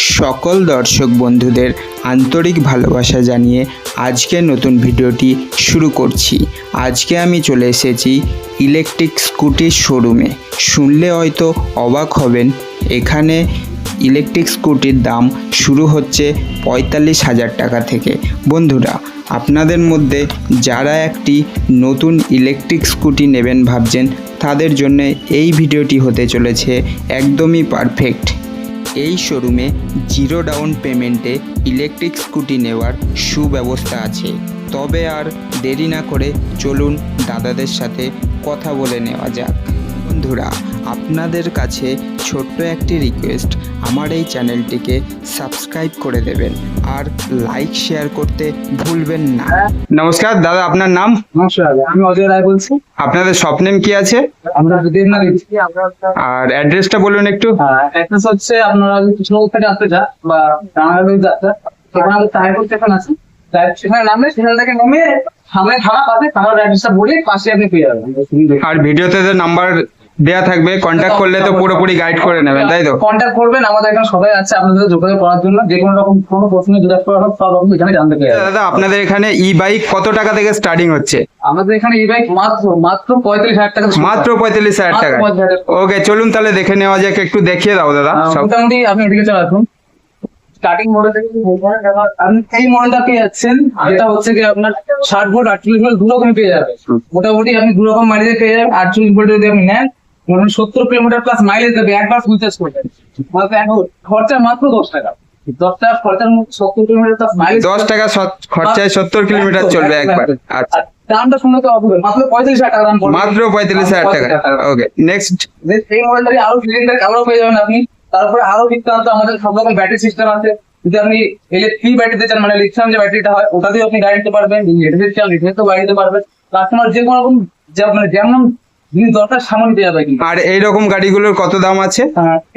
সকল দর্শক বন্ধুদের আন্তরিক ভালোবাসা জানিয়ে আজকে নতুন ভিডিওটি শুরু করছি। আজকে আমি চলে এসেছি ইলেকট্রিক স্কুটির শোরুমে। শুনলে হয়তো অবাক হবেন, এখানে ইলেকট্রিক স্কুটির দাম শুরু হচ্ছে ৪৫,০০০ টাকা থেকে। বন্ধুরা, আপনাদের মধ্যে যারা একটি নতুন ইলেকট্রিক স্কুটি নেবেন ভাবছেন, তাদের জন্য এই ভিডিওটি হতে চলেছে একদমই পারফেক্ট। এই শোরুমে জিরো ডাউন পেমেন্টে ইলেকট্রিক স্কুটি নেওয়ার সুব্যবস্থা আছে। তবে আর দেরি না করে চলুন দাদাদের সাথে কথা বলে নেওয়া যাক। বন্ধুরা, আপনাদের কাছে ছোট্ট একটি রিকোয়েস্ট, আমার এই চ্যানেলটিকে সাবস্ক্রাইব করে দেবেন আর লাইক শেয়ার করতে ভুলবেন না। নমস্কার দাদা, আপনার নাম? নমস্কার, আমি অজয় রায় বলছি। আপনাদের শপ নেম কি আছে? আমরা দেবনাথ। আর অ্যাড্রেসটা বলুন একটু। অ্যাড্রেস হচ্ছে আপনারা কৃষ্ণনগর থেকে আসতে চান বা রানাঘাট যাচ্ছে, সেখানে আমাদের টাইপুর স্টেশন আছে। সেখানে নামলে সেখান থেকে নেমে সামনে থানা পাশে থানার অ্যাড্রেসটা বলে পাশে আপনি পেয়ে যাবেন। আর ভিডিওতে যে নাম্বার দেয়া থাকবে, কন্ট্যাক্ট করলে তো পুরোপুরি গাইড করে নেবেন, তাই তো? কন্ট্যাক্ট করবেন, আমাদের এখানে সবাই আছে আপনাদের যোগাযোগ করার জন্য। যে কোনো রকম কোনো প্রশ্ন জিজ্ঞাসা করার সব রকম এখানে জানতে পেয়ে যাবেন। দাদা, আপনাদের এখানে ই বাইক কত টাকা থেকে স্টার্টিং হচ্ছে? আমাদের এখানে ই বাইক মাত্র ৪৫,০০০ টাকা। মাত্র ৪৫,০০০ টাকা। ওকে, চলুন তাহলে দেখে নেওয়া যাক। একটু দেখিয়ে দাও দাদা। মোটামুটি আপনি এদিকে চলে আসুন। স্টার্টিং মডেল থেকে আপনি এই মডেলটা পেয়ে যাচ্ছেন, যেটা হচ্ছে কি আপনার ৬০ ভোল্ট ৪৮ ভোল্ট দু রকম পেয়ে যাবেন। মোটামুটি আপনি দু রকম মাইলেজ পেয়ে যাবেন। ৪৮ ভোল্ট যদি আপনি নেন, ৭০ কিলোমিটার প্লাস মাইলেজ দেবে একবার ফুল চার্জ করবেন। খরচা মাত্র ১০ টাকা। ১০ টাকা খরচার ৭০ কিলোমিটার প্লাস মাইলেজ। ১০ টাকা খরচায় ৭০ কিলোমিটার চলবে একবার। আচ্ছা, দামটা শুনলে তো অবাক হবেন, মাত্র ৩৫,০০০ টাকা দাম পড়বে। মাত্র ৩৫,০০০ টাকা। ওকে, নেক্সট। এই মডেলটারই আরো সিলিন্ডার আরো পেয়ে যাবেন আপনি। তারপরে আরো বিস্তারিত আমাদের সব রকম ব্যাটারি সিস্টেম আছে। যদি আপনি ইলেকট্রিক ব্যাটারিতে চান, মানে লিথিয়াম যে ব্যাটারিটা হয়, ওটা দিয়ে আপনি গাড়ি নিতে পারবেন। লিথিয়াম চান, লিথিয়াম গাড়ি নিতে পারবেন। কাস্টমার যে কোনো রকম মানে যেমন জিনিস দরকার সামনে পেয়ে যাবে। আর এইরকম গাড়িগুলোর কত দাম আছে?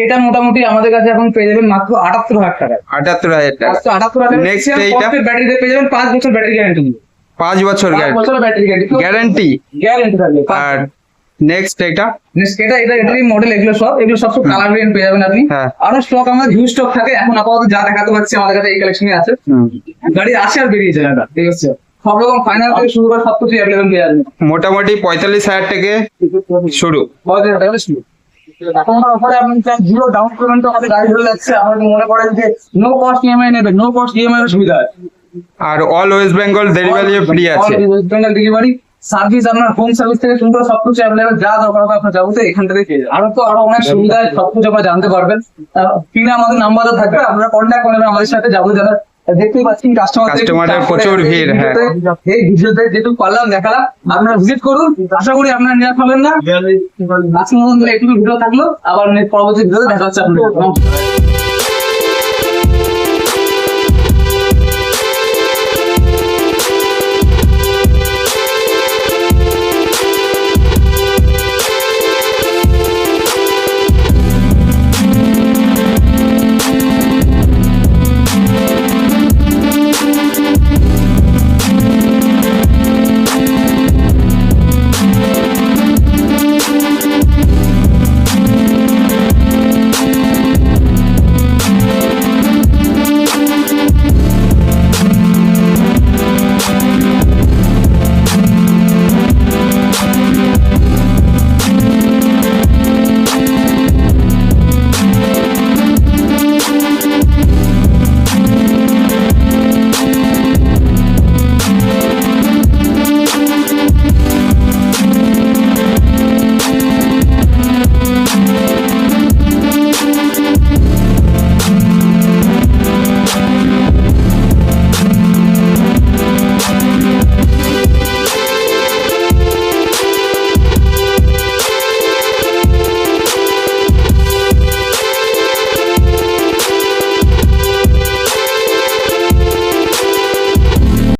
এটা মোটামুটি আমাদের কাছে এখন পেয়ে যাবেন মাত্র ৭৮,০০০ টাকা। ৭৮,০০০ টাকা। ৭৮,০০০ টাকা। নেক্সট এইটা ব্যাটারিতে পেয়ে যাবেন ৫ বছর ব্যাটারি গ্যারান্টি। ৫ বছর ব্যাটারি গ্যারান্টি থাকবে। আর নেক্সট এটা এটারই মডেল। এগুলো সব কালার ভেরিয়েন্ট পেয়ে যাবেন আপনি। আরো স্টক আমাদের হিউজ স্টক থাকে। এখন আপাতত যা দেখাতে পাচ্ছি আমাদের কাছে এই কালেকশনই আছে। গাড়ি আসে আর বেরিয়ে যায় না, ঠিক আছে? সব রকম ফাইনাল থেকে শুরু করে সবকিছু অ্যাভেলেবল পেয়ে যাবেন। মোটামুটি ৪৫,০০০ থেকে শুরু। ৪৫,০০০ টাকা শুরু। এখন অফারে আপনি জিরো ডাউন পেমেন্ট আমাদের গাড়ি ধরে যাচ্ছে। আপনি মনে করেন যে নো কস্ট ইএমআই নেবেন, নো কস্ট ইএমআই এর সুবিধা আছে। আর all West Bengal delivery free আছে। ওয়েস্ট বেঙ্গল ডেলিভারি সার্ভিস, আপনার হোম সার্ভিস থেকে শুরু করে সবকিছু অ্যাভেলেবল। যা দরকার হবে আপনার যাবতীয় এখান থেকে পেয়ে যাবেন। আরো অনেক সুবিধা সবকিছু আপনারা জানতে পারবেন। কিনা আমাদের নাম্বারও থাকবে, আপনারা কন্ট্যাক্ট করবেন আমাদের সাথে। যাবতীয় যারা দেখতেই পাচ্ছেন কাস্টমারদের প্রচুর ভিড়। হ্যাঁ, এই ভিডিওতে যেটুকু পারলাম দেখালাম, আপনারা ভিজিট করুন। আশা করি আপনারা নিরাশ হবেন না। আজকের মতন একটু ভিডিও থাকলো, আবার পরবর্তী ভিডিওতে দেখা হচ্ছে আপনাদের।